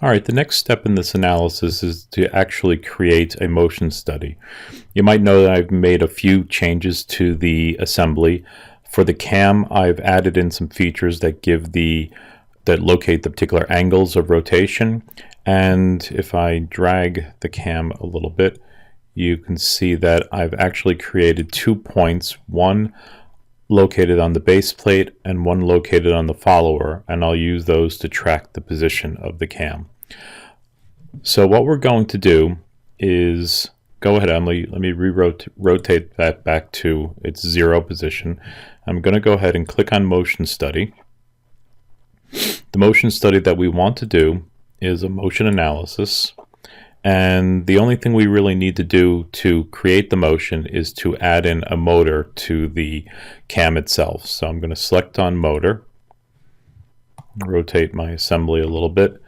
All right, the next step in this analysis is to actually create a motion study. You might know that I've made a few changes to the assembly. For the cam, I've added in some features that locate the particular angles of rotation. And if I drag the cam a little bit, you can see that I've actually created 2 points, one located on the base plate and one located on the follower, and I'll use those to track the position of the cam. So what we're going to do is go ahead, Emily, let me rotate that back to its 0 position. I'm going to go ahead and click on motion study. The motion study that we want to do is a motion analysis. And the only thing we really need to do to create the motion is to add in a motor to the cam itself. So I'm going to select on motor, rotate my assembly a little bit.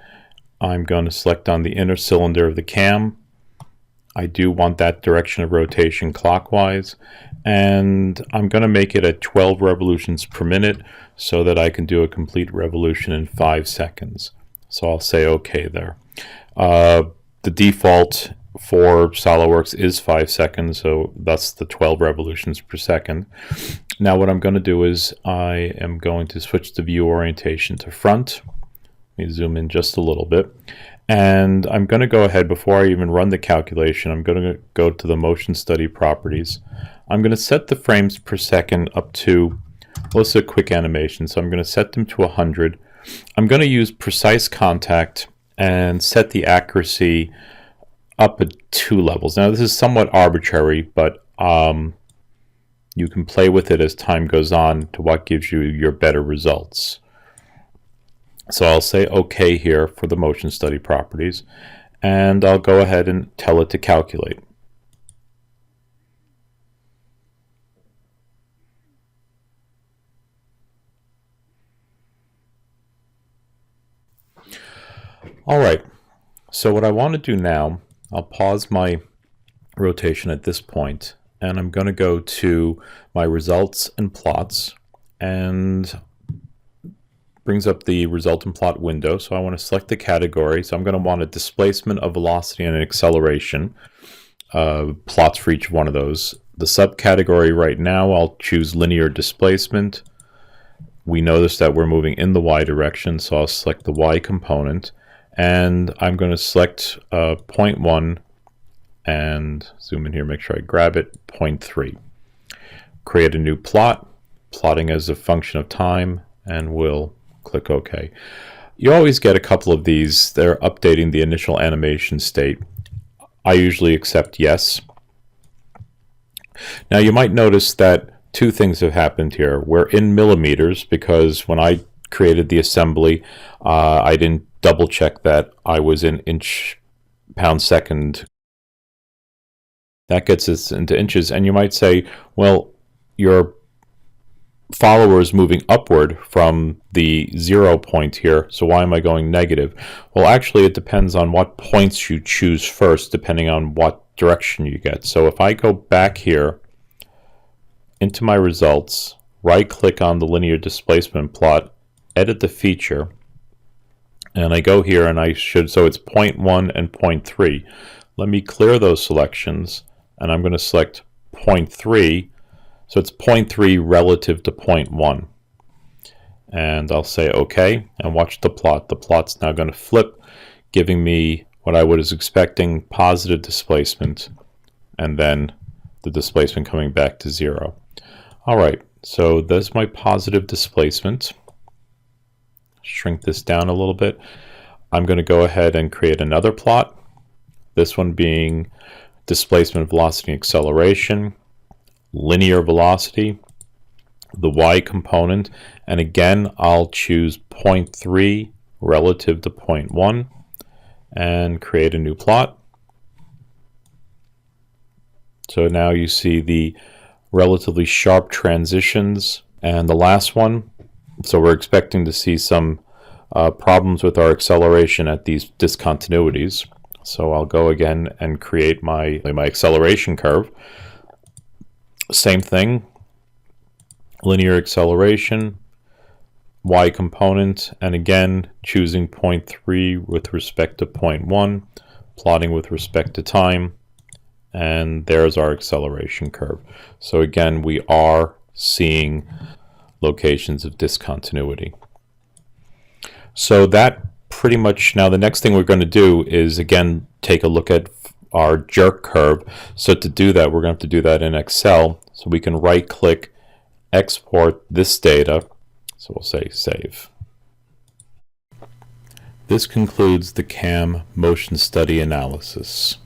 I'm going to select on the inner cylinder of the cam. I do want that direction of rotation clockwise, and I'm going to make it at 12 revolutions per minute so that I can do a complete revolution in 5 seconds. So I'll say OK there. The default for SOLIDWORKS is 5 seconds, so that's the 12 revolutions per second. Now what I'm going to do is I am going to switch the view orientation to front. Let me zoom in just a little bit. And I'm going to go ahead, before I even run the calculation, I'm going to go to the motion study properties. I'm going to set the frames per second up to, well, it's a quick animation, so I'm going to set them to 100. I'm going to use precise contact and set the accuracy up at 2 levels. Now this is somewhat arbitrary, but you can play with it as time goes on to what gives you your better results. So I'll say OK here for the motion study properties, and I'll go ahead and tell it to calculate. All right, so what I want to do now, I'll pause my rotation at this point, and I'm going to go to my results and plots, and brings up the resultant plot window. So I want to select the category. So I'm going to want a displacement, a velocity, and an acceleration. Plots for each one of those. The subcategory right now, I'll choose linear displacement. We notice that we're moving in the y direction, so I'll select the y component. And I'm going to select 0.1 and zoom in here, make sure I grab it, 0.3. Create a new plot, plotting as a function of time, and we'll click OK. You always get a couple of these. They're updating the initial animation state. I usually accept yes. Now you might notice that 2 things have happened here. We're in millimeters because when I created the assembly, I didn't double check that I was in inch pound second. That gets us into inches, and you might say, well, your follower is moving upward from the 0 point here, so why am I going negative? Well, actually it depends on what points you choose first, depending on what direction you get. So if I go back here into my results, right click on the linear displacement plot, edit the feature, and I go here and I should, so it's 0.1 and 0.3. Let me clear those selections, and I'm going to select 0.3. So it's 0.3 relative to 0.1. And I'll say OK, and watch the plot. The plot's now going to flip, giving me what I was expecting, positive displacement, and then the displacement coming back to 0. All right, so there's my positive displacement. Shrink this down a little bit. I'm going to go ahead and create another plot, this one being displacement, velocity, and acceleration, linear velocity, the y component, and again I'll choose 0.3 relative to 0.1 and create a new plot. So now you see the relatively sharp transitions. And the last one, so we're expecting to see some problems with our acceleration at these discontinuities. So I'll go again and create my acceleration curve. Same thing, linear acceleration, y component, and again choosing point 3 with respect to point 1, plotting with respect to time, and there's our acceleration curve. So again, we are seeing locations of discontinuity. So that pretty much, now the next thing we're going to do is again take a look at our jerk curve. So to do that, we're going to have to do that in Excel. So we can right click, export this data. So we'll say save. This concludes the CAM motion study analysis.